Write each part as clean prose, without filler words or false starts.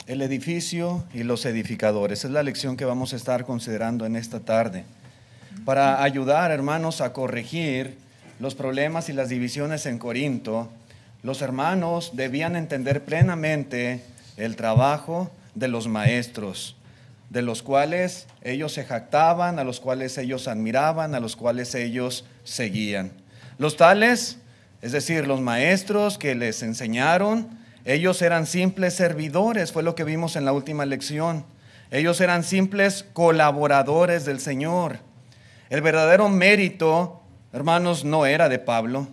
El edificio y los edificadores. Es la lección que vamos a estar considerando en esta tarde. Para ayudar, hermanos, a corregir los problemas y las divisiones en Corinto, los hermanos debían entender plenamente el trabajo de los maestros, de los cuales ellos se jactaban, a los cuales ellos admiraban, a los cuales ellos seguían. Los tales, es decir, los maestros que les enseñaron, ellos eran simples servidores, fue lo que vimos en la última lección. Ellos eran simples colaboradores del Señor. El verdadero mérito, hermanos, no era de Pablo.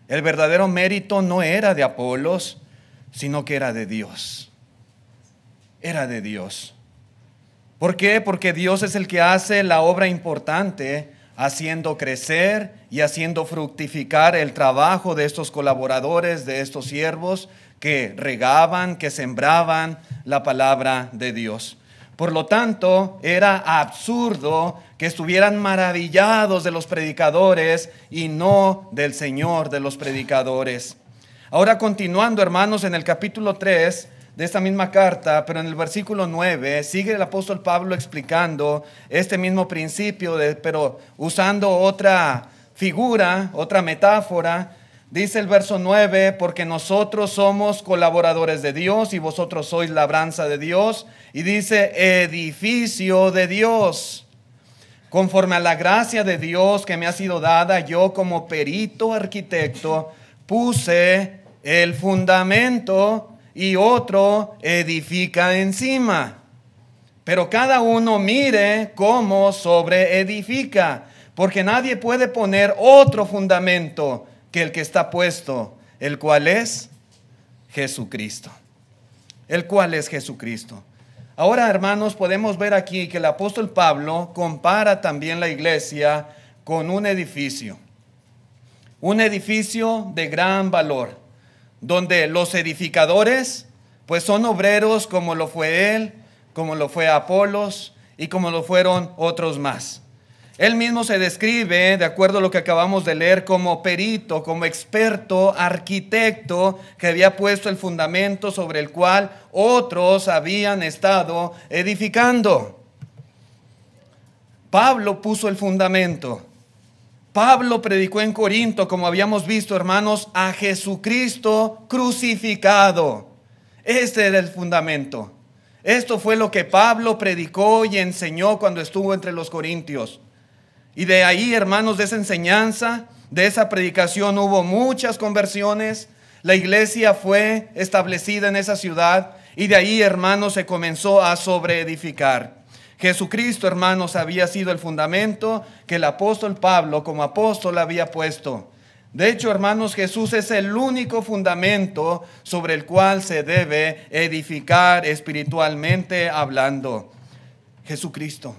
El verdadero mérito no era de Apolos, sino que era de Dios. Era de Dios. ¿Por qué? Porque Dios es el que hace la obra importante, haciendo crecer y haciendo fructificar el trabajo de estos colaboradores, de estos siervos que regaban, que sembraban la palabra de Dios. Por lo tanto, era absurdo que estuvieran maravillados de los predicadores y no del Señor de los predicadores. Ahora, continuando, hermanos, en el capítulo 3 de esta misma carta, pero en el versículo 9, sigue el apóstol Pablo explicando este mismo principio, pero usando otra figura, otra metáfora. Dice el verso 9, porque nosotros somos colaboradores de Dios y vosotros sois labranza de Dios. Y dice, edificio de Dios. Conforme a la gracia de Dios que me ha sido dada, yo como perito arquitecto puse el fundamento y otro edifica encima. Pero cada uno mire cómo sobreedifica, porque nadie puede poner otro fundamento que el que está puesto, el cual es Jesucristo. El cual es Jesucristo. Ahora, hermanos, podemos ver aquí que el apóstol Pablo compara también la iglesia con un edificio. Un edificio de gran valor, donde los edificadores, pues son obreros como lo fue él, como lo fue Apolos y como lo fueron otros más. Él mismo se describe, de acuerdo a lo que acabamos de leer, como perito, como experto, arquitecto, que había puesto el fundamento sobre el cual otros habían estado edificando. Pablo puso el fundamento. Pablo predicó en Corinto, como habíamos visto, hermanos, a Jesucristo crucificado. Este era el fundamento. Esto fue lo que Pablo predicó y enseñó cuando estuvo entre los corintios. Y de ahí, hermanos, de esa enseñanza, de esa predicación hubo muchas conversiones. La iglesia fue establecida en esa ciudad y de ahí, hermanos, se comenzó a sobreedificar. Jesucristo, hermanos, había sido el fundamento que el apóstol Pablo como apóstol había puesto. De hecho, hermanos, Jesús es el único fundamento sobre el cual se debe edificar espiritualmente hablando. Jesucristo.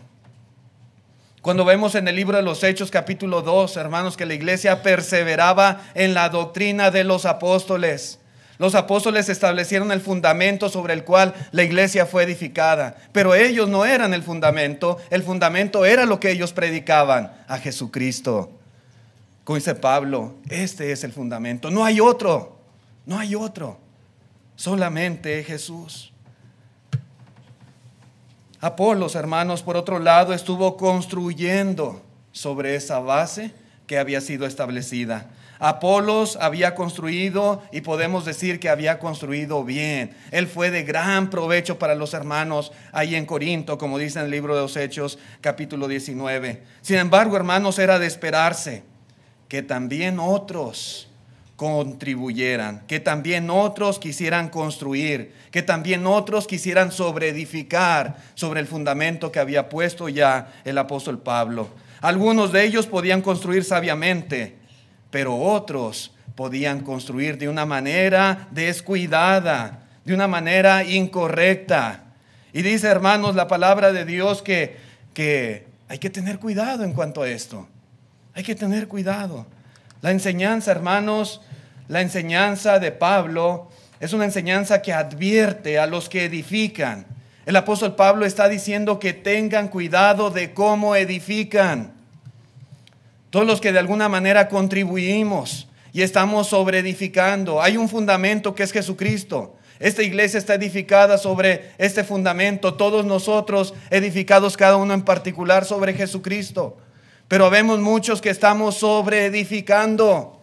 Cuando vemos en el libro de los Hechos capítulo 2, hermanos, que la iglesia perseveraba en la doctrina de los apóstoles. Los apóstoles establecieron el fundamento sobre el cual la iglesia fue edificada. Pero ellos no eran el fundamento era lo que ellos predicaban, a Jesucristo. Como dice Pablo, este es el fundamento, no hay otro, solamente Jesús. Apolos, hermanos, por otro lado, estuvo construyendo sobre esa base que había sido establecida. Apolos había construido y podemos decir que había construido bien. Él fue de gran provecho para los hermanos ahí en Corinto, como dice en el libro de los Hechos, capítulo 19. Sin embargo, hermanos, era de esperarse que también otros contribuyeran, que también otros quisieran construir, que también otros quisieran sobreedificar sobre el fundamento que había puesto ya el apóstol Pablo. Algunos de ellos podían construir sabiamente, pero otros podían construir de una manera descuidada, de una manera incorrecta. Y dice, hermanos, la palabra de Dios que hay que tener cuidado en cuanto a esto. Hay que tener cuidado. La enseñanza, hermanos, la enseñanza de Pablo es una enseñanza que advierte a los que edifican. El apóstol Pablo está diciendo que tengan cuidado de cómo edifican. Todos los que de alguna manera contribuimos y estamos sobreedificando. Hay un fundamento que es Jesucristo. Esta iglesia está edificada sobre este fundamento, todos nosotros edificados cada uno en particular sobre Jesucristo. Pero vemos muchos que estamos sobre edificando.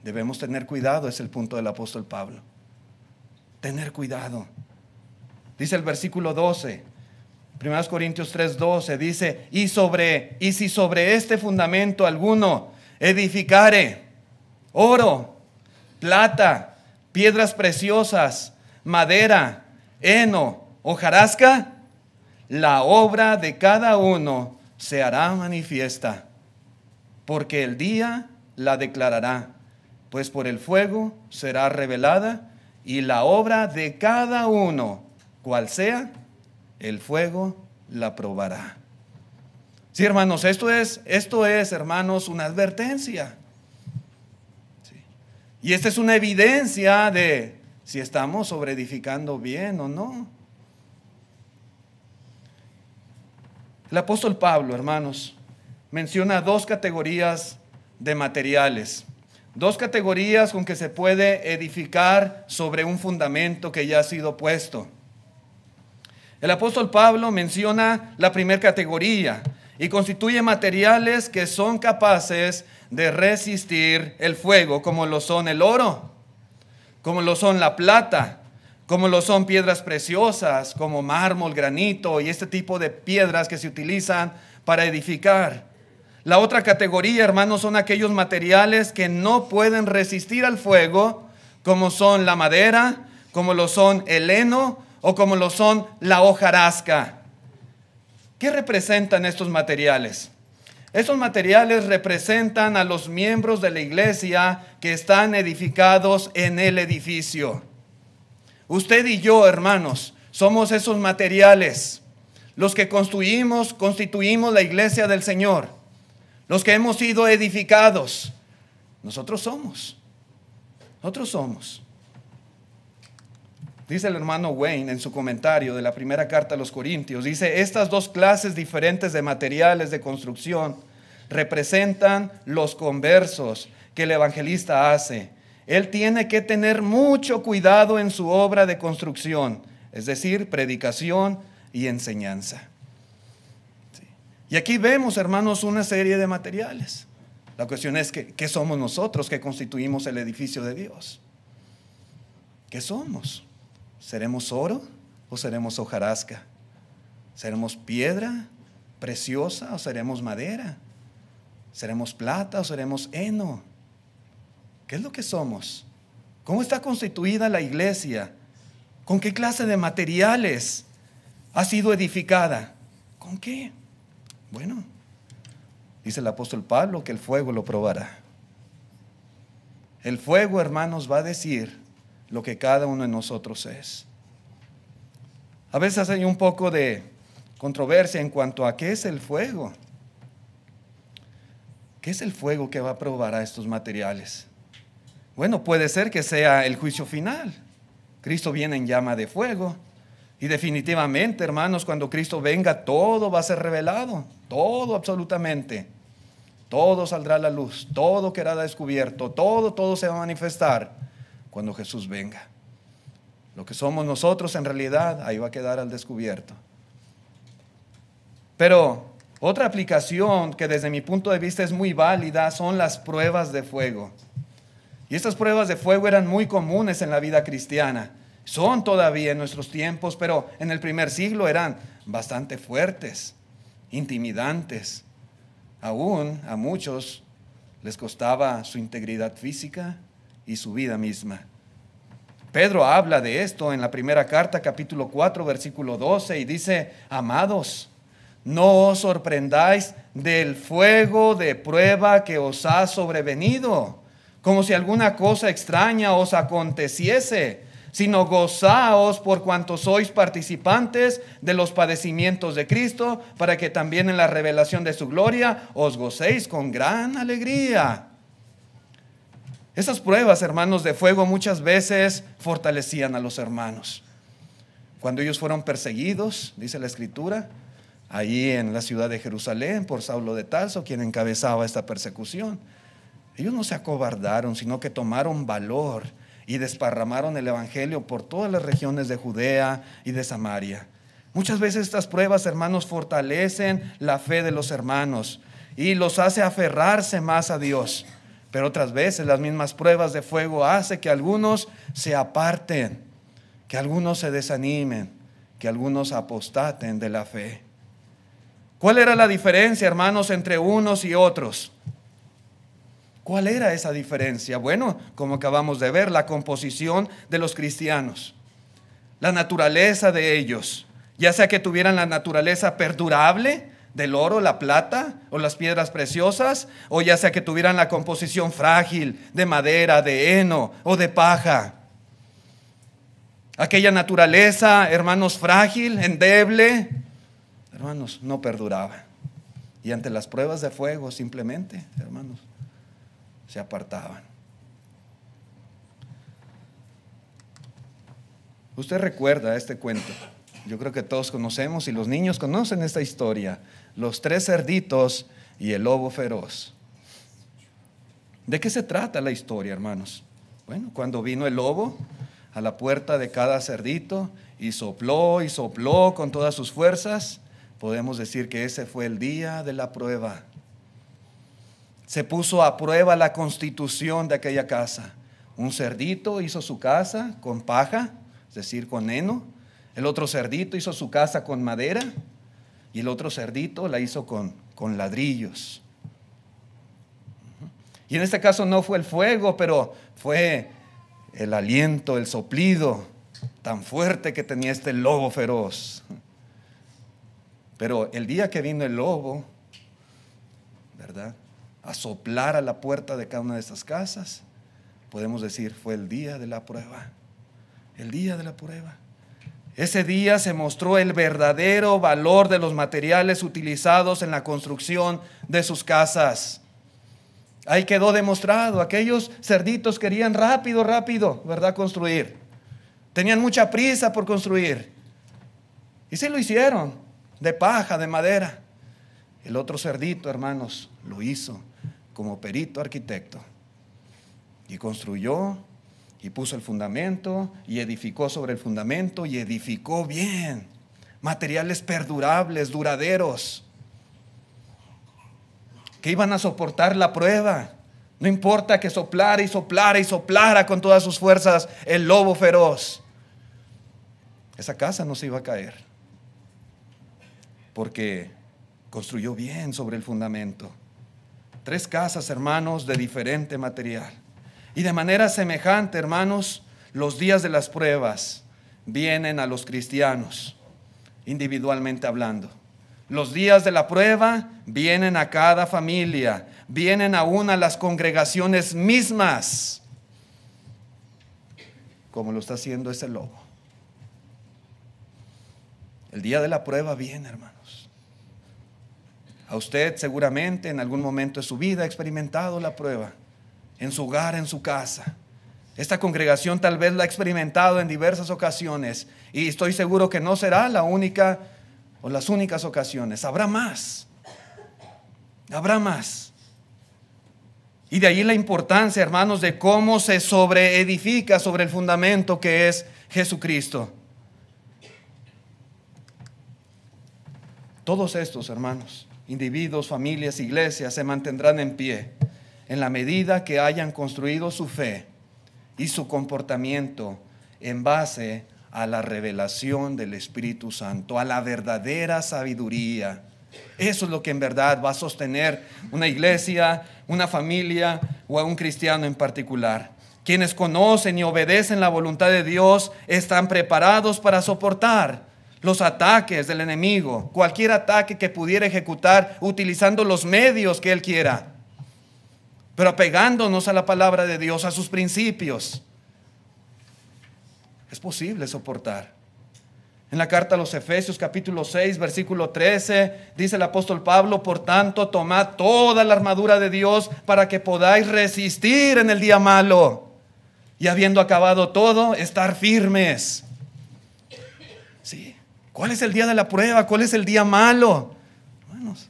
Debemos tener cuidado, es el punto del apóstol Pablo. Tener cuidado. Dice el versículo 12, 1 Corintios 3:12, dice, y si sobre este fundamento alguno edificare oro, plata, piedras preciosas, madera, heno, hojarasca, la obra de cada uno se hará manifiesta, porque el día la declarará, pues por el fuego será revelada, y la obra de cada uno, cual sea, el fuego la probará. Sí, hermanos, esto es, hermanos, una advertencia. Sí. Y esta es una evidencia de si estamos sobre edificando bien o no. El apóstol Pablo, hermanos, menciona dos categorías de materiales. Dos categorías con que se puede edificar sobre un fundamento que ya ha sido puesto. El apóstol Pablo menciona la primera categoría y constituye materiales que son capaces de resistir el fuego, como lo son el oro, como lo son la plata, como lo son piedras preciosas, como mármol, granito y este tipo de piedras que se utilizan para edificar. La otra categoría, hermanos, son aquellos materiales que no pueden resistir al fuego, como son la madera, como lo son el heno o como lo son la hojarasca. ¿Qué representan estos materiales? Estos materiales representan a los miembros de la iglesia que están edificados en el edificio. Usted y yo, hermanos, somos esos materiales, los que constituimos la iglesia del Señor, los que hemos sido edificados. Nosotros somos. Dice el hermano Wayne en su comentario de la primera carta a los Corintios, dice, estas dos clases diferentes de materiales de construcción representan los conversos que el evangelista hace. Él tiene que tener mucho cuidado en su obra de construcción, es decir, predicación y enseñanza. Sí. Y aquí vemos, hermanos, una serie de materiales. La cuestión es que, ¿qué somos nosotros que constituimos el edificio de Dios? ¿Qué somos? ¿Seremos oro o seremos hojarasca? ¿Seremos piedra preciosa o seremos madera? ¿Seremos plata o seremos heno? ¿Qué es lo que somos? ¿Cómo está constituida la iglesia? ¿Con qué clase de materiales ha sido edificada? ¿Con qué? Bueno, dice el apóstol Pablo que el fuego lo probará. El fuego, hermanos, va a decir lo que cada uno de nosotros es. A veces hay un poco de controversia en cuanto a qué es el fuego. ¿Qué es el fuego que va a probar a estos materiales? Bueno, puede ser que sea el juicio final. Cristo viene en llama de fuego. Y definitivamente, hermanos, cuando Cristo venga, todo va a ser revelado. Todo, absolutamente. Todo saldrá a la luz. Todo quedará descubierto. Todo se va a manifestar cuando Jesús venga. Lo que somos nosotros en realidad, ahí va a quedar al descubierto. Pero otra aplicación que desde mi punto de vista es muy válida son las pruebas de fuego. Y estas pruebas de fuego eran muy comunes en la vida cristiana. Son todavía en nuestros tiempos, pero en el primer siglo eran bastante fuertes, intimidantes. Aún a muchos les costaba su integridad física y su vida misma. Pedro habla de esto en la primera carta, capítulo 4, versículo 12, y dice, amados, no os sorprendáis del fuego de prueba que os ha sobrevenido, como si alguna cosa extraña os aconteciese, sino gozaos por cuanto sois participantes de los padecimientos de Cristo, para que también en la revelación de su gloria os gocéis con gran alegría. Esas pruebas, hermanos, de fuego muchas veces fortalecían a los hermanos. Cuando ellos fueron perseguidos, dice la Escritura, ahí en la ciudad de Jerusalén por Saulo de Tarso, quien encabezaba esta persecución, ellos no se acobardaron, sino que tomaron valor y desparramaron el evangelio por todas las regiones de Judea y de Samaria. Muchas veces estas pruebas, hermanos, fortalecen la fe de los hermanos y los hace aferrarse más a Dios. Pero otras veces las mismas pruebas de fuego hacen que algunos se aparten, que algunos se desanimen, que algunos apostaten de la fe. ¿Cuál era la diferencia, hermanos, entre unos y otros? ¿Cuál era esa diferencia? Bueno, como acabamos de ver, la composición de los cristianos, la naturaleza de ellos, ya sea que tuvieran la naturaleza perdurable del oro, la plata o las piedras preciosas, o ya sea que tuvieran la composición frágil de madera, de heno o de paja. Aquella naturaleza, hermanos, frágil, endeble, hermanos, no perduraba. Y ante las pruebas de fuego simplemente, hermanos, se apartaban. Usted recuerda este cuento. Yo creo que todos conocemos y los niños conocen esta historia. Los 3 cerditos y el lobo feroz. ¿De qué se trata la historia, hermanos? Bueno, cuando vino el lobo a la puerta de cada cerdito y sopló con todas sus fuerzas, podemos decir que ese fue el día de la prueba. Se puso a prueba la constitución de aquella casa. Un cerdito hizo su casa con paja, es decir, con heno. El otro cerdito hizo su casa con madera y el otro cerdito la hizo con ladrillos. Y en este caso no fue el fuego, pero fue el aliento, el soplido tan fuerte que tenía este lobo feroz. Pero el día que vino el lobo, ¿verdad?, a soplar a la puerta de cada una de estas casas, podemos decir, fue el día de la prueba. El día de la prueba. Ese día se mostró el verdadero valor de los materiales utilizados en la construcción de sus casas. Ahí quedó demostrado. Aquellos cerditos querían rápido, ¿verdad?, construir. Tenían mucha prisa por construir. Y sí lo hicieron, de paja, de madera. El otro cerdito, hermanos, lo hizo como perito arquitecto. Y construyó, y puso el fundamento, y edificó sobre el fundamento, y edificó bien. Materiales perdurables, duraderos, que iban a soportar la prueba. No importa que soplara y soplara y soplara con todas sus fuerzas el lobo feroz. Esa casa no se iba a caer, porque construyó bien sobre el fundamento. 3 casas, hermanos, de diferente material. Y de manera semejante, hermanos, los días de las pruebas vienen a los cristianos, individualmente hablando. Los días de la prueba vienen a cada familia, vienen aún a las congregaciones mismas, como lo está haciendo ese lobo. El día de la prueba viene, hermanos. A usted seguramente en algún momento de su vida ha experimentado la prueba, en su hogar, en su casa. Esta congregación tal vez la ha experimentado en diversas ocasiones y estoy seguro que no será la única o las únicas ocasiones. Habrá más. Habrá más. Y de ahí la importancia, hermanos, de cómo se sobreedifica sobre el fundamento que es Jesucristo. Todos estos, hermanos, individuos, familias, iglesias, se mantendrán en pie en la medida que hayan construido su fe y su comportamiento en base a la revelación del Espíritu Santo, a la verdadera sabiduría. Eso es lo que en verdad va a sostener una iglesia, una familia o a un cristiano en particular. Quienes conocen y obedecen la voluntad de Dios están preparados para soportar los ataques del enemigo, cualquier ataque que pudiera ejecutar utilizando los medios que él quiera, pero apegándonos a la palabra de Dios, a sus principios. Es posible soportar. En la carta a los Efesios capítulo 6 versículo 13 dice el apóstol Pablo: por tanto, tomad toda la armadura de Dios para que podáis resistir en el día malo, y habiendo acabado todo, estar firmes. Sí. ¿Cuál es el día de la prueba? ¿Cuál es el día malo? Hermanos,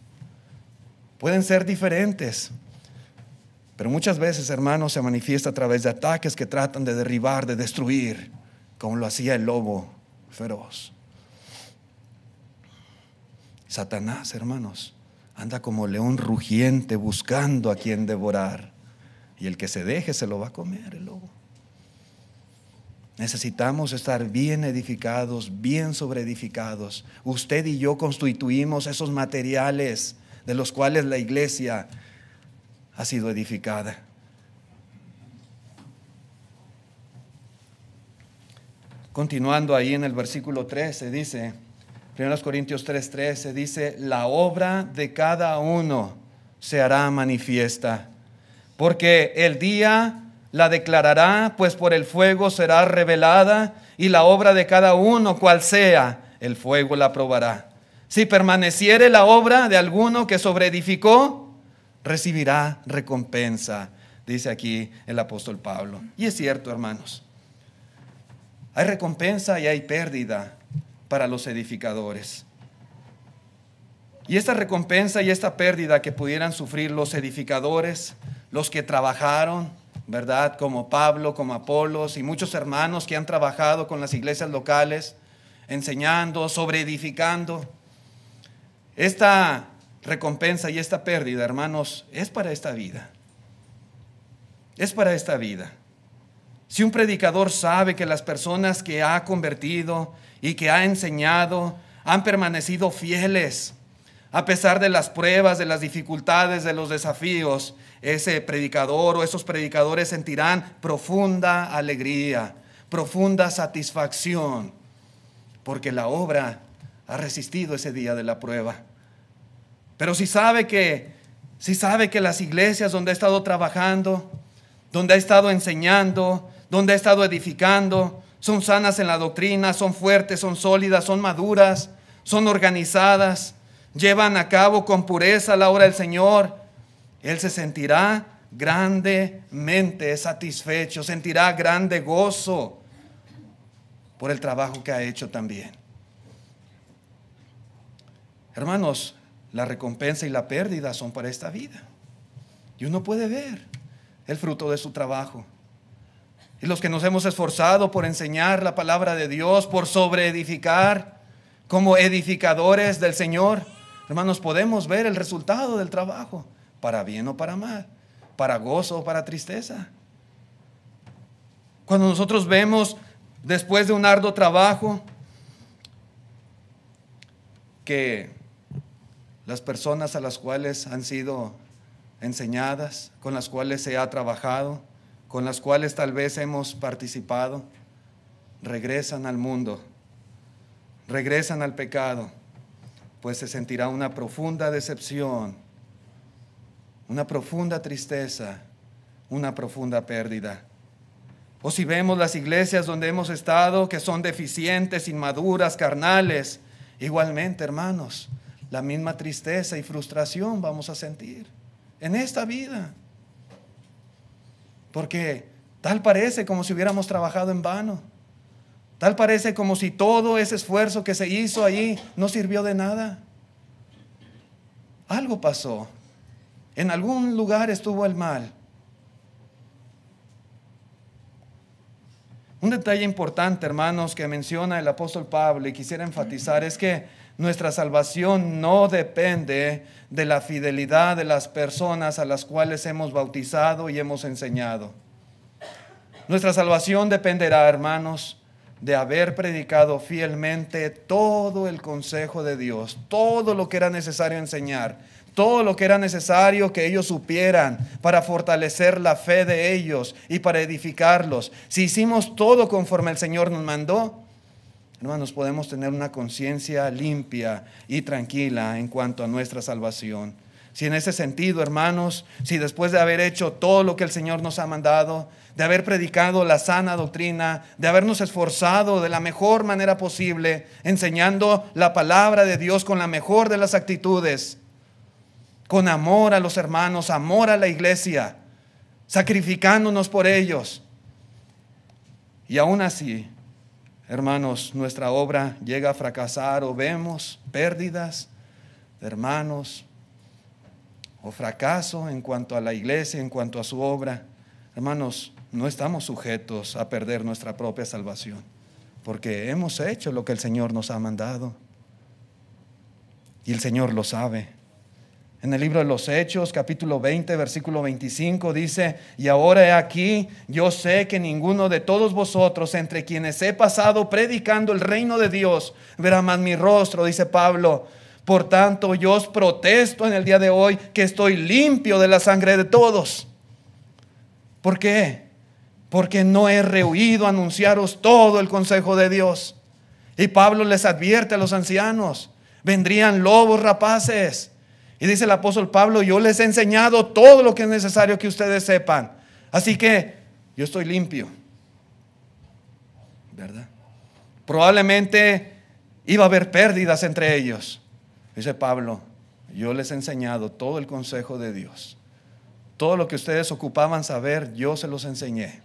pueden ser diferentes, Pero muchas veces, hermanos, se manifiesta a través de ataques que tratan de derribar, de destruir, como lo hacía el lobo feroz. Satanás, hermanos, anda como león rugiente buscando a quien devorar. Y el que se deje se lo va a comer el lobo. Necesitamos estar bien edificados, bien sobreedificados. Usted y yo constituimos esos materiales de los cuales la iglesia ha sido edificada. Continuando ahí en el versículo 13 dice, 1 Corintios 3:13 dice, la obra de cada uno se hará manifiesta, porque el día la declarará, pues por el fuego será revelada, y la obra de cada uno, cual sea, el fuego la probará. Si permaneciere la obra de alguno que sobreedificó, recibirá recompensa, dice aquí el apóstol Pablo. Y es cierto, hermanos, hay recompensa y hay pérdida para los edificadores. Y esta recompensa y esta pérdida que pudieran sufrir los edificadores, los que trabajaron, ¿verdad? Como Pablo, como Apolos y muchos hermanos que han trabajado con las iglesias locales, enseñando, sobreedificando. Esta recompensa y esta pérdida, hermanos, es para esta vida. Es para esta vida. Si un predicador sabe que las personas que ha convertido y que ha enseñado han permanecido fieles, a pesar de las pruebas, de las dificultades, de los desafíos, ese predicador o esos predicadores sentirán profunda alegría, profunda satisfacción, porque la obra ha resistido ese día de la prueba. Pero si sabe que las iglesias donde ha estado trabajando, donde ha estado enseñando, donde ha estado edificando, son sanas en la doctrina, son fuertes, son sólidas, son maduras, son organizadas, llevan a cabo con pureza la obra del Señor, él se sentirá grandemente satisfecho, sentirá grande gozo por el trabajo que ha hecho también. Hermanos, la recompensa y la pérdida son para esta vida. Y uno puede ver el fruto de su trabajo. Y los que nos hemos esforzado por enseñar la palabra de Dios, por sobreedificar como edificadores del Señor, hermanos, podemos ver el resultado del trabajo, para bien o para mal, para gozo o para tristeza. Cuando nosotros vemos, después de un arduo trabajo, que las personas a las cuales han sido enseñadas, con las cuales se ha trabajado, con las cuales tal vez hemos participado, regresan al mundo, regresan al pecado, pues se sentirá una profunda decepción, una profunda tristeza, una profunda pérdida. O si vemos las iglesias donde hemos estado que son deficientes, inmaduras, carnales, igualmente, hermanos, la misma tristeza y frustración vamos a sentir en esta vida. Porque tal parece como si hubiéramos trabajado en vano. Tal parece como si todo ese esfuerzo que se hizo allí no sirvió de nada. Algo pasó. En algún lugar estuvo el mal. Un detalle importante, hermanos, que menciona el apóstol Pablo y quisiera enfatizar es que nuestra salvación no depende de la fidelidad de las personas a las cuales hemos bautizado y hemos enseñado. Nuestra salvación dependerá, hermanos, de haber predicado fielmente todo el consejo de Dios, todo lo que era necesario enseñar, todo lo que era necesario que ellos supieran para fortalecer la fe de ellos y para edificarlos. Si hicimos todo conforme el Señor nos mandó, hermanos, podemos tener una conciencia limpia y tranquila en cuanto a nuestra salvación. Si en ese sentido, hermanos, si después de haber hecho todo lo que el Señor nos ha mandado, de haber predicado la sana doctrina, de habernos esforzado de la mejor manera posible, enseñando la palabra de Dios con la mejor de las actitudes, con amor a los hermanos, amor a la iglesia, sacrificándonos por ellos, y aún así, hermanos, nuestra obra llega a fracasar o vemos pérdidas de hermanos o fracaso en cuanto a la iglesia, en cuanto a su obra, hermanos, no estamos sujetos a perder nuestra propia salvación, porque hemos hecho lo que el Señor nos ha mandado y el Señor lo sabe. En el libro de los Hechos, capítulo 20, versículo 25, dice: y ahora he aquí, yo sé que ninguno de todos vosotros, entre quienes he pasado predicando el reino de Dios, verá más mi rostro, dice Pablo. Por tanto, yo os protesto en el día de hoy que estoy limpio de la sangre de todos. ¿Por qué? Porque no he rehuido anunciaros todo el consejo de Dios. Y Pablo les advierte a los ancianos: vendrían lobos rapaces. Y dice el apóstol Pablo: yo les he enseñado todo lo que es necesario que ustedes sepan. Así que yo estoy limpio, ¿verdad? Probablemente iba a haber pérdidas entre ellos. Dice Pablo: yo les he enseñado todo el consejo de Dios. Todo lo que ustedes ocupaban saber, yo se los enseñé.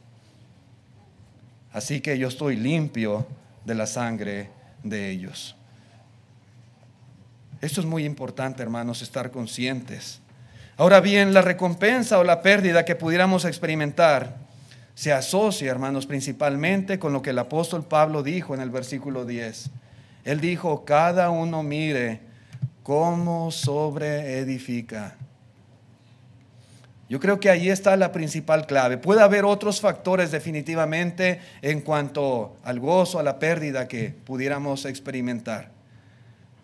Así que yo estoy limpio de la sangre de ellos. Esto es muy importante, hermanos, estar conscientes. Ahora bien, la recompensa o la pérdida que pudiéramos experimentar se asocia, hermanos, principalmente con lo que el apóstol Pablo dijo en el versículo 10. Él dijo: cada uno mire cómo sobreedifica. Yo creo que ahí está la principal clave. Puede haber otros factores definitivamente en cuanto al gozo, a la pérdida que pudiéramos experimentar.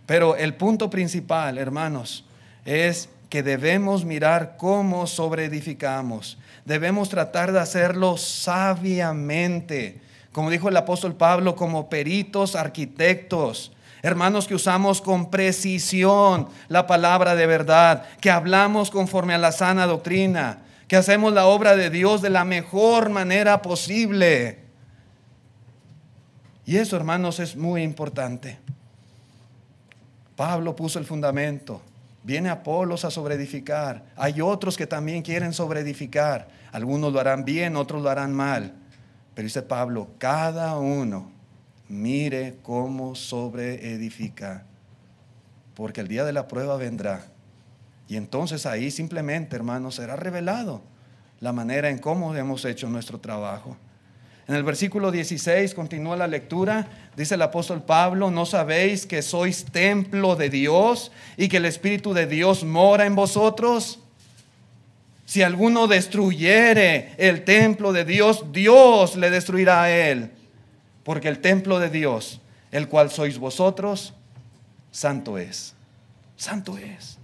Pero el punto principal, hermanos, es que debemos mirar cómo sobreedificamos. Debemos tratar de hacerlo sabiamente. Como dijo el apóstol Pablo, como peritos arquitectos. Hermanos, que usamos con precisión la palabra de verdad, que hablamos conforme a la sana doctrina, que hacemos la obra de Dios de la mejor manera posible. Y eso, hermanos, es muy importante. Pablo puso el fundamento. Viene Apolos a sobreedificar. Hay otros que también quieren sobreedificar. Algunos lo harán bien, otros lo harán mal. Pero dice Pablo: cada uno mire cómo sobreedifica, porque el día de la prueba vendrá. Y entonces ahí simplemente, hermanos, será revelado la manera en cómo hemos hecho nuestro trabajo. En el versículo 16 continúa la lectura. Dice el apóstol Pablo: ¿no sabéis que sois templo de Dios y que el Espíritu de Dios mora en vosotros? Si alguno destruyere el templo de Dios, Dios le destruirá a él. Porque el templo de Dios, el cual sois vosotros, santo es. Santo es.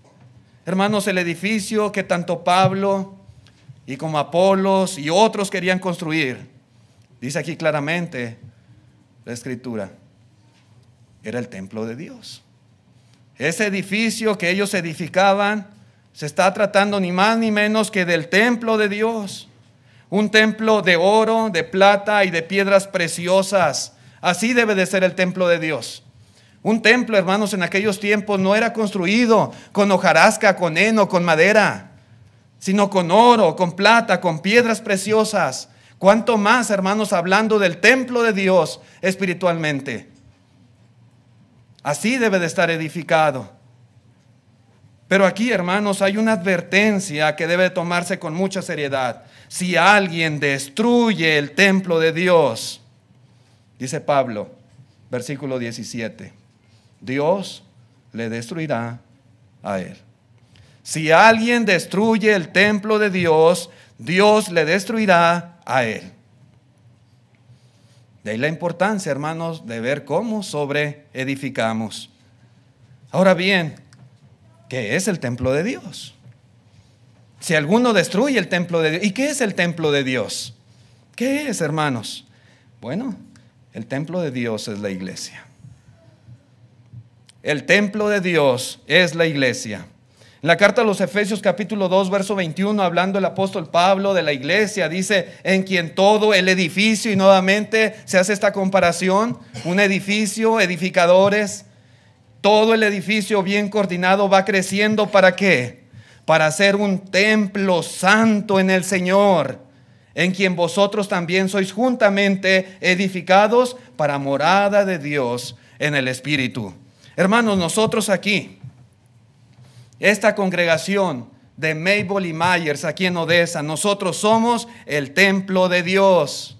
Hermanos, el edificio que tanto Pablo y como Apolos y otros querían construir, dice aquí claramente la Escritura, era el templo de Dios. Ese edificio que ellos edificaban se está tratando ni más ni menos que del templo de Dios. Un templo de oro, de plata y de piedras preciosas. Así debe de ser el templo de Dios. Un templo, hermanos, en aquellos tiempos no era construido con hojarasca, con heno, con madera, sino con oro, con plata, con piedras preciosas. ¿Cuánto más, hermanos, hablando del templo de Dios espiritualmente? Así debe de estar edificado. Pero aquí, hermanos, hay una advertencia que debe tomarse con mucha seriedad. Si alguien destruye el templo de Dios, dice Pablo, versículo 17, Dios le destruirá a él. Si alguien destruye el templo de Dios, Dios le destruirá a él. De ahí la importancia, hermanos, de ver cómo sobreedificamos. Ahora bien, ¿qué es el templo de Dios? Si alguno destruye el templo de Dios, ¿y qué es el templo de Dios? ¿Qué es, hermanos? Bueno, el templo de Dios es la iglesia. El templo de Dios es la iglesia. En la carta a los Efesios capítulo 2 verso 21, hablando el apóstol Pablo de la iglesia, dice: en quien todo el edificio, y nuevamente se hace esta comparación, un edificio, edificadores, todo el edificio bien coordinado va creciendo. ¿Para qué? Para ser un templo santo en el Señor, en quien vosotros también sois juntamente edificados para morada de Dios en el Espíritu. Hermanos, nosotros aquí, esta congregación de Mabel y Myers aquí en Odessa. Nosotros somos el templo de Dios.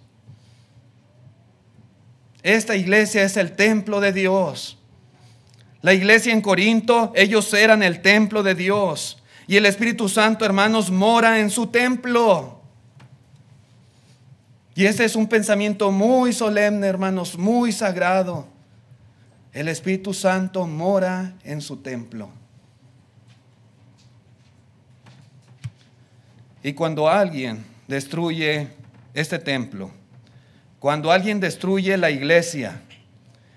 Esta iglesia es el templo de Dios. La iglesia en Corinto, ellos eran el templo de Dios. Y el Espíritu Santo, hermanos, mora en su templo. Y ese es un pensamiento muy solemne, hermanos, muy sagrado. El Espíritu Santo mora en su templo. Y cuando alguien destruye este templo, cuando alguien destruye la iglesia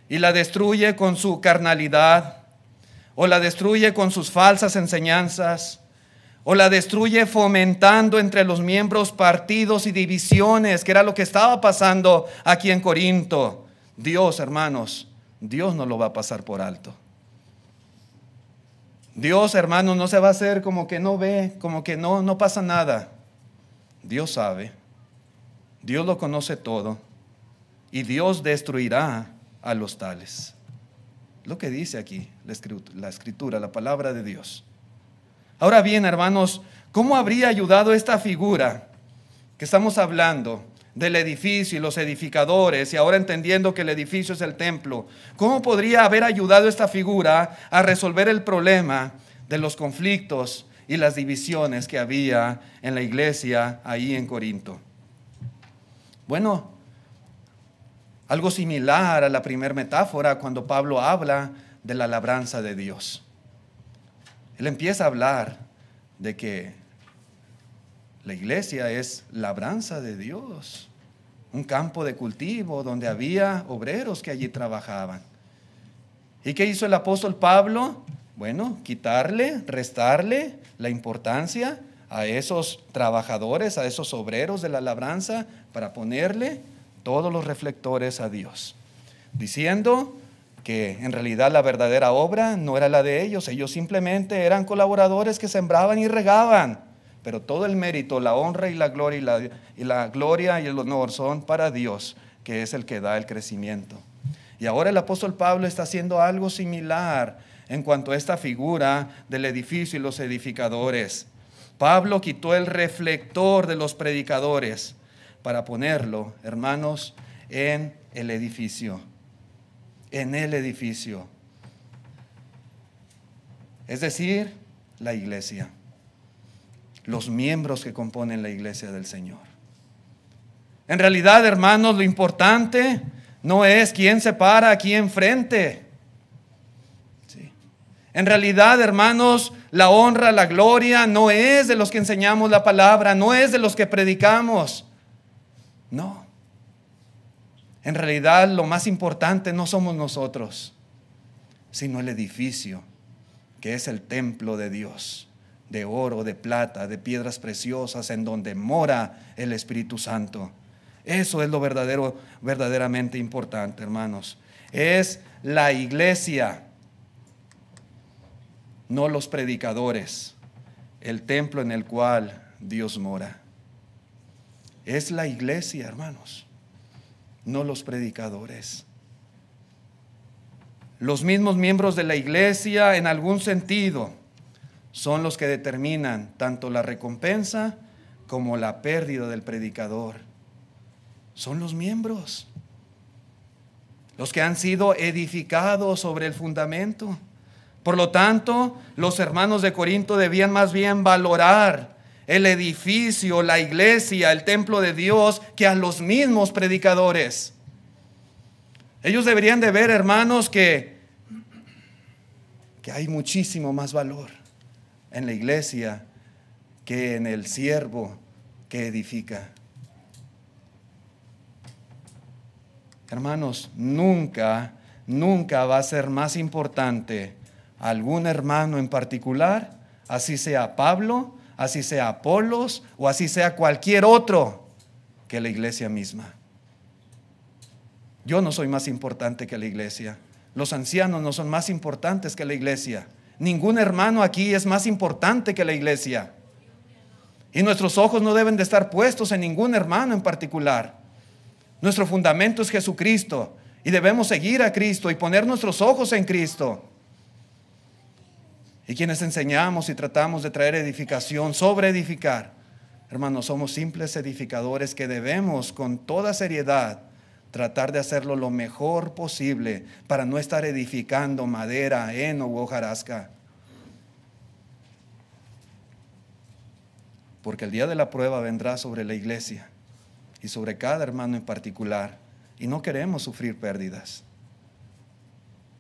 y la destruye con su carnalidad, o la destruye con sus falsas enseñanzas, o la destruye fomentando entre los miembros partidos y divisiones, que era lo que estaba pasando aquí en Corinto, Dios, hermanos, Dios no lo va a pasar por alto. Dios, hermanos, no se va a hacer como que no ve, como que no pasa nada. Dios sabe, Dios lo conoce todo, y Dios destruirá a los tales. Lo que dice aquí la escritura, la palabra de Dios. Ahora bien, hermanos, ¿cómo habría ayudado esta figura que estamos hablando del edificio y los edificadores, y ahora entendiendo que el edificio es el templo? ¿Cómo podría haber ayudado esta figura a resolver el problema de los conflictos y las divisiones que había en la iglesia ahí en Corinto? Bueno, algo similar a la primera metáfora cuando Pablo habla de la labranza de Dios. Él empieza a hablar de que la iglesia es labranza de Dios, un campo de cultivo donde había obreros que allí trabajaban. ¿Y qué hizo el apóstol Pablo? Bueno, restarle la importancia a esos trabajadores, a esos obreros de la labranza, para ponerle todos los reflectores a Dios, diciendo que en realidad la verdadera obra no era la de ellos. Ellos simplemente eran colaboradores que sembraban y regaban, pero todo el mérito, la honra y la gloria y el honor son para Dios, que es el que da el crecimiento. Y ahora el apóstol Pablo está haciendo algo similar en cuanto a esta figura del edificio y los edificadores. Pablo quitó el reflector de los predicadores para ponerlo, hermanos, en el edificio. En el edificio. Es decir, la iglesia. Los miembros que componen la iglesia del Señor. En realidad, hermanos, lo importante no es quién se para aquí enfrente. ¿Sí? En realidad, hermanos, la honra, la gloria no es de los que enseñamos la palabra, no es de los que predicamos. No. En realidad lo más importante no somos nosotros, sino el edificio, que es el templo de Dios, de oro, de plata, de piedras preciosas, en donde mora el Espíritu Santo. Eso es lo verdaderamente importante, hermanos. Es la iglesia, no los predicadores, el templo en el cual Dios mora. Es la iglesia, hermanos, no los predicadores. Los mismos miembros de la iglesia, en algún sentido, son los que determinan tanto la recompensa como la pérdida del predicador. Son los miembros, los que han sido edificados sobre el fundamento. Por lo tanto, los hermanos de Corinto debían más bien valorar el edificio, la iglesia, el templo de Dios, que a los mismos predicadores. Ellos deberían de ver, hermanos, que hay muchísimo más valor en la iglesia que en el siervo que edifica. Hermanos, nunca va a ser más importante algún hermano en particular, así sea Pablo, así sea Apolos o así sea cualquier otro, que la iglesia misma. Yo no soy más importante que la iglesia. Los ancianos no son más importantes que la iglesia. Ningún hermano aquí es más importante que la iglesia. Y nuestros ojos no deben de estar puestos en ningún hermano en particular. Nuestro fundamento es Jesucristo y debemos seguir a Cristo y poner nuestros ojos en Cristo. Y quienes enseñamos y tratamos de traer edificación, sobre edificar, hermanos, somos simples edificadores que debemos con toda seriedad tratar de hacerlo lo mejor posible para no estar edificando madera, heno u hojarasca. Porque el día de la prueba vendrá sobre la iglesia y sobre cada hermano en particular. Y no queremos sufrir pérdidas.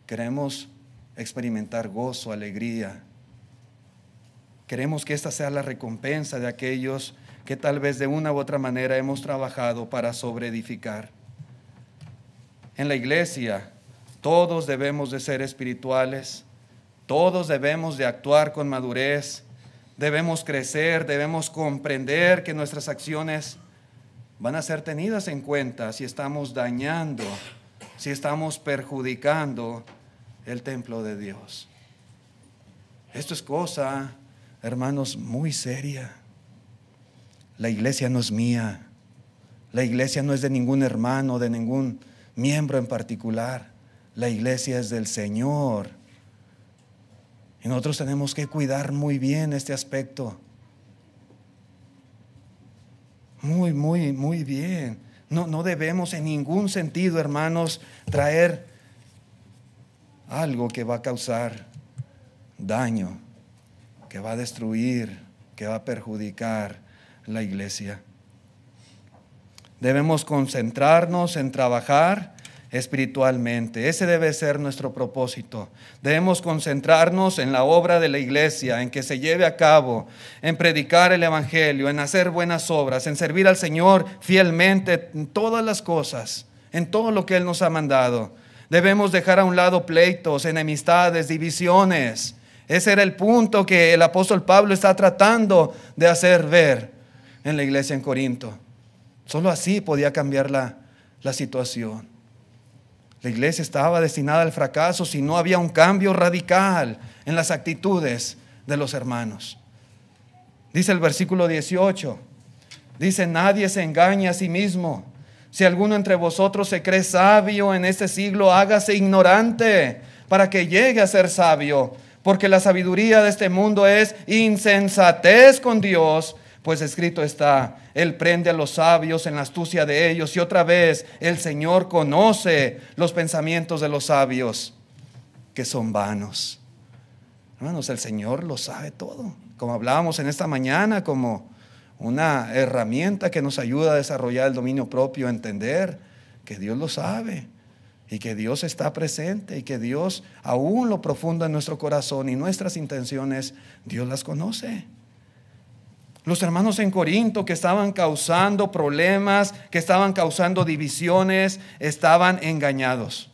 Queremos experimentar gozo, alegría. Queremos que esta sea la recompensa de aquellos que tal vez de una u otra manera hemos trabajado para sobreedificar. En la iglesia todos debemos de ser espirituales, todos debemos de actuar con madurez, debemos crecer, debemos comprender que nuestras acciones van a ser tenidas en cuenta si estamos dañando, si estamos perjudicando el templo de Dios. Esto es cosa, hermanos, muy seria. La iglesia no es mía, la iglesia no es de ningún hermano, de ningún miembro en particular. La iglesia es del Señor. Y nosotros tenemos que cuidar muy bien este aspecto. Muy bien. No debemos en ningún sentido, hermanos, traer algo que va a causar daño, que va a destruir, que va a perjudicar la iglesia. Debemos concentrarnos en trabajar espiritualmente. Ese debe ser nuestro propósito. Debemos concentrarnos en la obra de la iglesia, en que se lleve a cabo, en predicar el evangelio, en hacer buenas obras, en servir al Señor fielmente en todas las cosas, en todo lo que Él nos ha mandado. Debemos dejar a un lado pleitos, enemistades, divisiones. Ese era el punto que el apóstol Pablo está tratando de hacer ver en la iglesia en Corinto. Solo así podía cambiar la situación. La iglesia estaba destinada al fracaso si no había un cambio radical en las actitudes de los hermanos. Dice el versículo 18, dice: nadie se engañe a sí mismo. Si alguno entre vosotros se cree sabio en este siglo, hágase ignorante para que llegue a ser sabio. Porque la sabiduría de este mundo es insensatez con Dios. Pues escrito está: Él prende a los sabios en la astucia de ellos. Y otra vez, el Señor conoce los pensamientos de los sabios, que son vanos. Hermanos, el Señor lo sabe todo. Como hablábamos en esta mañana, como una herramienta que nos ayuda a desarrollar el dominio propio, a entender que Dios lo sabe y que Dios está presente y que Dios, aún lo profundo en nuestro corazón y nuestras intenciones, Dios las conoce. Los hermanos en Corinto, que estaban causando problemas, que estaban causando divisiones, estaban engañados.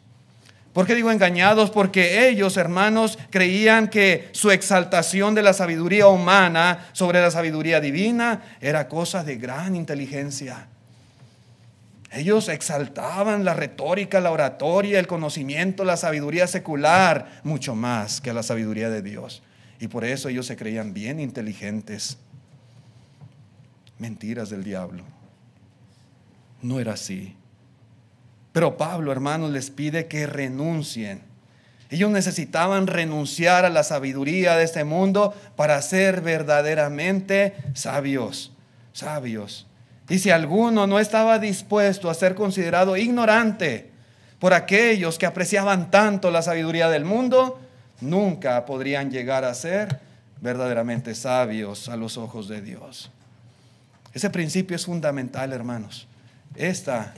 ¿Por qué digo engañados? Porque ellos, hermanos, creían que su exaltación de la sabiduría humana sobre la sabiduría divina era cosa de gran inteligencia. Ellos exaltaban la retórica, la oratoria, el conocimiento, la sabiduría secular, mucho más que la sabiduría de Dios. Y por eso ellos se creían bien inteligentes. Mentiras del diablo. No era así. Pero Pablo, hermanos, les pide que renuncien. Ellos necesitaban renunciar a la sabiduría de este mundo para ser verdaderamente sabios. Y si alguno no estaba dispuesto a ser considerado ignorante por aquellos que apreciaban tanto la sabiduría del mundo, nunca podrían llegar a ser verdaderamente sabios a los ojos de Dios. Ese principio es fundamental, hermanos. Esta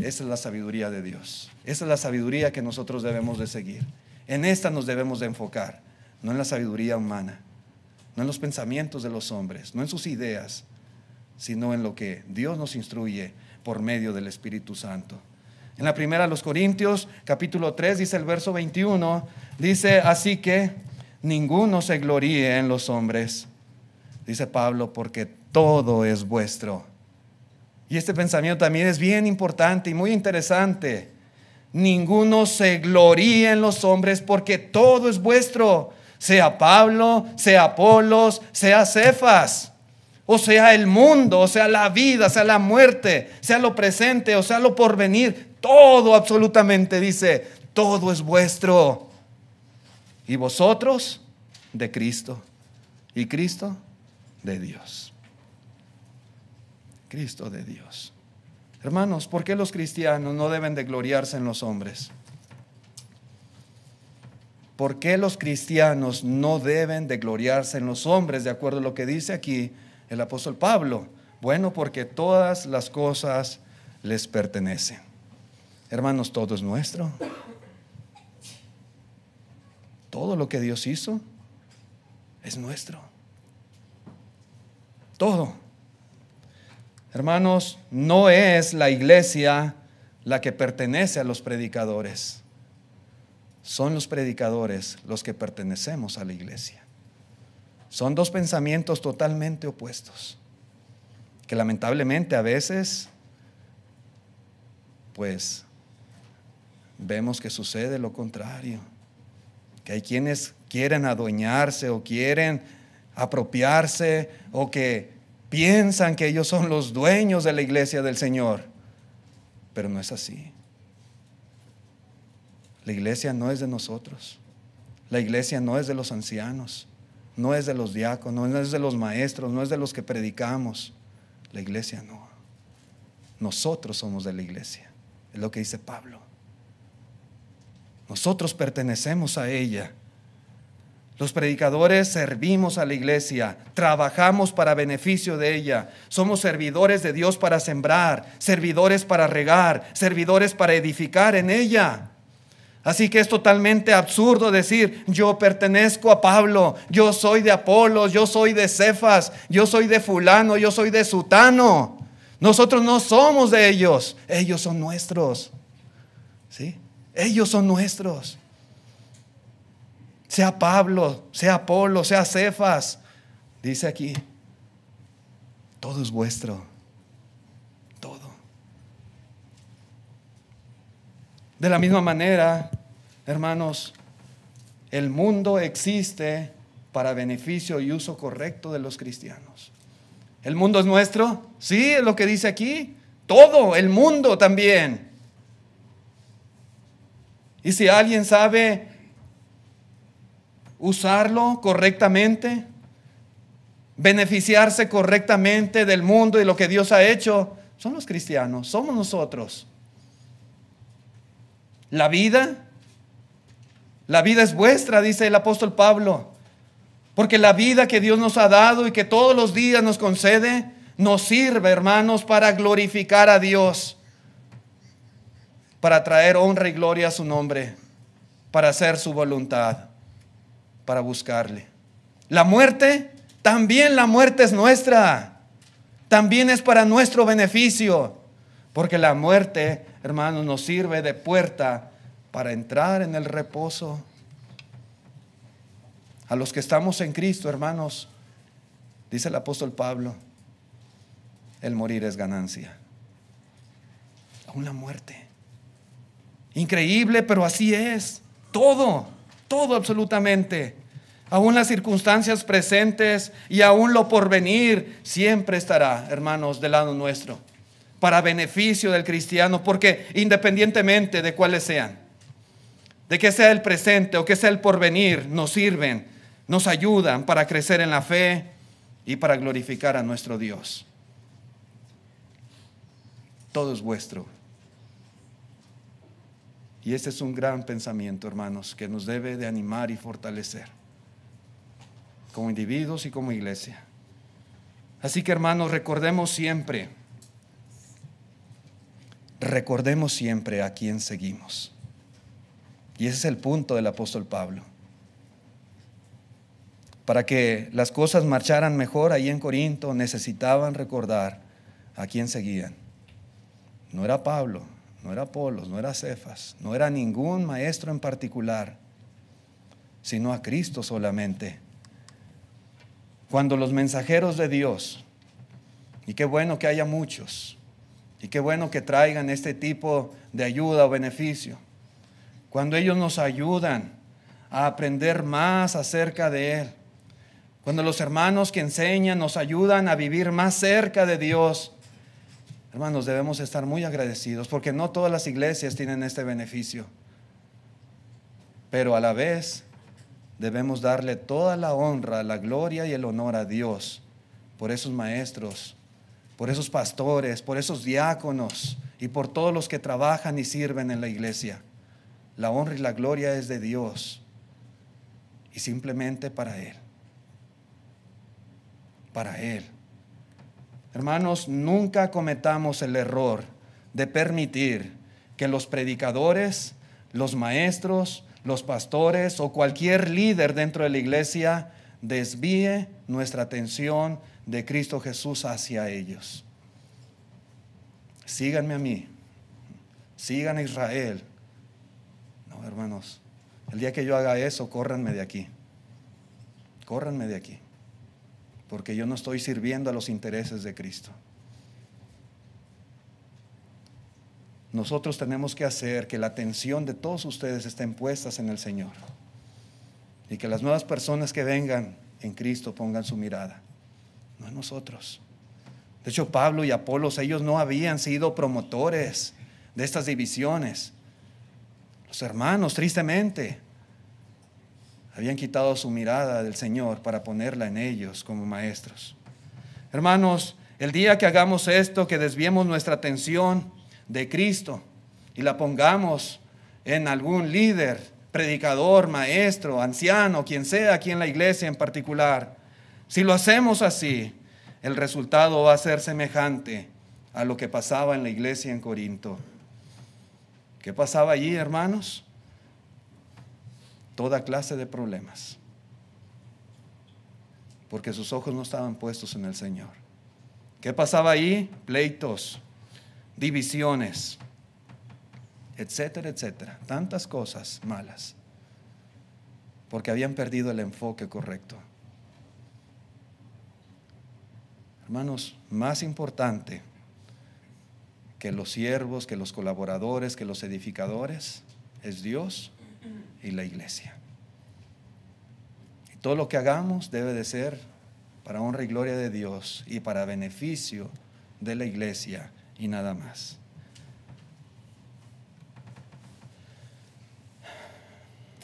es la sabiduría de Dios. Esa es la sabiduría que nosotros debemos de seguir. En esta nos debemos de enfocar, no en la sabiduría humana, no en los pensamientos de los hombres, no en sus ideas, sino en lo que Dios nos instruye por medio del Espíritu Santo. En la primera a los Corintios, capítulo 3, dice el verso 21, dice: así que ninguno se gloríe en los hombres, dice Pablo, porque todo es vuestro. Y este pensamiento también es bien importante y muy interesante. Ninguno se gloríe en los hombres, porque todo es vuestro, sea Pablo, sea Apolos, sea Cefas, o sea el mundo, o sea la vida, sea la muerte, sea lo presente, o sea lo porvenir. Todo absolutamente, dice, todo es vuestro. Y vosotros de Cristo y Cristo de Dios. Cristo de Dios. Hermanos, ¿por qué los cristianos no deben de gloriarse en los hombres? ¿Por qué los cristianos no deben de gloriarse en los hombres, de acuerdo a lo que dice aquí el apóstol Pablo? Bueno, porque todas las cosas les pertenecen. Hermanos, todo es nuestro. Todo lo que Dios hizo es nuestro. Todo. Hermanos, no es la iglesia la que pertenece a los predicadores. Son los predicadores los que pertenecemos a la iglesia. Son dos pensamientos totalmente opuestos, que lamentablemente a veces, pues, vemos que sucede lo contrario. Que hay quienes quieren adueñarse o quieren apropiarse o que piensan que ellos son los dueños de la iglesia del Señor. Pero no es así. La iglesia no es de nosotros. La iglesia no es de los ancianos, no es de los diáconos, no es de los maestros, no es de los que predicamos. La iglesia no. Nosotros somos de la iglesia. Es lo que dice Pablo. Nosotros pertenecemos a ella. Los predicadores servimos a la iglesia, trabajamos para beneficio de ella. Somos servidores de Dios para sembrar, servidores para regar, servidores para edificar en ella. Así que es totalmente absurdo decir, yo pertenezco a Pablo, yo soy de Apolos, yo soy de Cefas, yo soy de fulano, yo soy de sutano. Nosotros no somos de ellos, ellos son nuestros. ¿Sí? Ellos son nuestros. Sea Pablo, sea Apolo, sea Cefas, dice aquí, todo es vuestro, todo. De la misma manera, hermanos, el mundo existe para beneficio y uso correcto de los cristianos. ¿El mundo es nuestro? Sí, es lo que dice aquí. Todo, el mundo también. Y si alguien sabe usarlo correctamente, beneficiarse correctamente del mundo y lo que Dios ha hecho, son los cristianos, somos nosotros. La vida es vuestra, dice el apóstol Pablo, porque la vida que Dios nos ha dado y que todos los días nos concede, nos sirve, hermanos, para glorificar a Dios, para traer honra y gloria a su nombre, para hacer su voluntad, para buscarle. La muerte, también la muerte es nuestra, también es para nuestro beneficio, porque la muerte, hermanos, nos sirve de puerta para entrar en el reposo. A los que estamos en Cristo, hermanos, dice el apóstol Pablo, el morir es ganancia. Aún la muerte. Increíble, pero así es. Todo absolutamente. Aún las circunstancias presentes y aún lo porvenir siempre estará, hermanos, del lado nuestro, para beneficio del cristiano, porque independientemente de cuáles sean, de que sea el presente o que sea el porvenir, nos sirven, nos ayudan para crecer en la fe y para glorificar a nuestro Dios. Todo es vuestro. Y este es un gran pensamiento, hermanos, que nos debe de animar y fortalecer como individuos y como iglesia. Así que, hermanos, recordemos siempre a quién seguimos. Y ese es el punto del apóstol Pablo. Para que las cosas marcharan mejor ahí en Corinto, necesitaban recordar a quién seguían. No era Pablo, no era Apolos, no era Cefas, no era ningún maestro en particular, sino a Cristo solamente. Cuando los mensajeros de Dios, y qué bueno que haya muchos, y qué bueno que traigan este tipo de ayuda o beneficio, cuando ellos nos ayudan a aprender más acerca de Él, cuando los hermanos que enseñan nos ayudan a vivir más cerca de Dios, hermanos, debemos estar muy agradecidos, porque no todas las iglesias tienen este beneficio, pero a la vez debemos darle toda la honra, la gloria y el honor a Dios por esos maestros, por esos pastores, por esos diáconos y por todos los que trabajan y sirven en la iglesia. La honra y la gloria es de Dios y simplemente para Él. Para Él. Hermanos, nunca cometamos el error de permitir que los predicadores, los maestros, los pastores o cualquier líder dentro de la iglesia desvíe nuestra atención de Cristo Jesús hacia ellos. Síganme a mí, sigan a Israel. No, hermanos, el día que yo haga eso, córranme de aquí. Córranme de aquí, porque yo no estoy sirviendo a los intereses de Cristo. Nosotros tenemos que hacer que la atención de todos ustedes estén puestas en el Señor y que las nuevas personas que vengan en Cristo pongan su mirada, no en nosotros. De hecho, Pablo y Apolos, ellos no habían sido promotores de estas divisiones. Los hermanos, tristemente, habían quitado su mirada del Señor para ponerla en ellos como maestros. Hermanos, el día que hagamos esto, que desviemos nuestra atención de Cristo y la pongamos en algún líder, predicador, maestro, anciano, quien sea aquí en la iglesia en particular, si lo hacemos así, el resultado va a ser semejante a lo que pasaba en la iglesia en Corinto. ¿Qué pasaba allí, hermanos? Toda clase de problemas, porque sus ojos no estaban puestos en el Señor. ¿Qué pasaba ahí? Pleitos, divisiones, etcétera, etcétera. Tantas cosas malas, porque habían perdido el enfoque correcto. Hermanos, más importante que los siervos, que los colaboradores, que los edificadores, es Dios y la iglesia. Y todo lo que hagamos debe de ser para honra y gloria de Dios y para beneficio de la iglesia y nada más.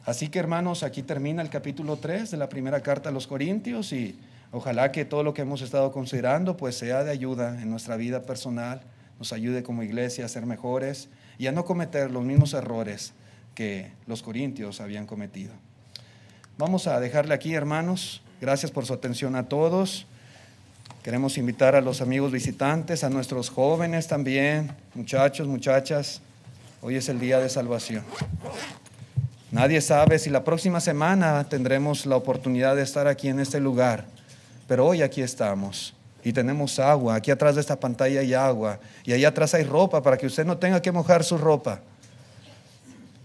Así que, hermanos, aquí termina el capítulo 3 de la primera carta a los Corintios y ojalá que todo lo que hemos estado considerando pues sea de ayuda en nuestra vida personal, nos ayude como iglesia a ser mejores y a no cometer los mismos errores que los corintios habían cometido. Vamos a dejarle aquí, hermanos. Gracias por su atención a todos. Queremos invitar a los amigos visitantes, a nuestros jóvenes también, muchachos, muchachas. Hoy es el día de salvación. Nadie sabe si la próxima semana tendremos la oportunidad de estar aquí en este lugar, pero hoy aquí estamos y tenemos agua. Aquí atrás de esta pantalla hay agua y allá atrás hay ropa para que usted no tenga que mojar su ropa.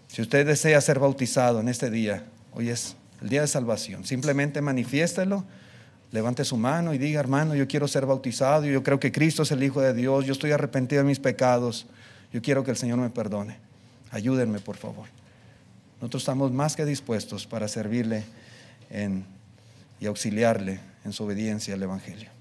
Si usted desea ser bautizado en este día, hoy es el día de salvación, simplemente manifiéstelo, levante su mano y diga: hermano, yo quiero ser bautizado, yo creo que Cristo es el Hijo de Dios, yo estoy arrepentido de mis pecados, yo quiero que el Señor me perdone. Ayúdenme, por favor. Nosotros estamos más que dispuestos para servirle y auxiliarle en su obediencia al Evangelio.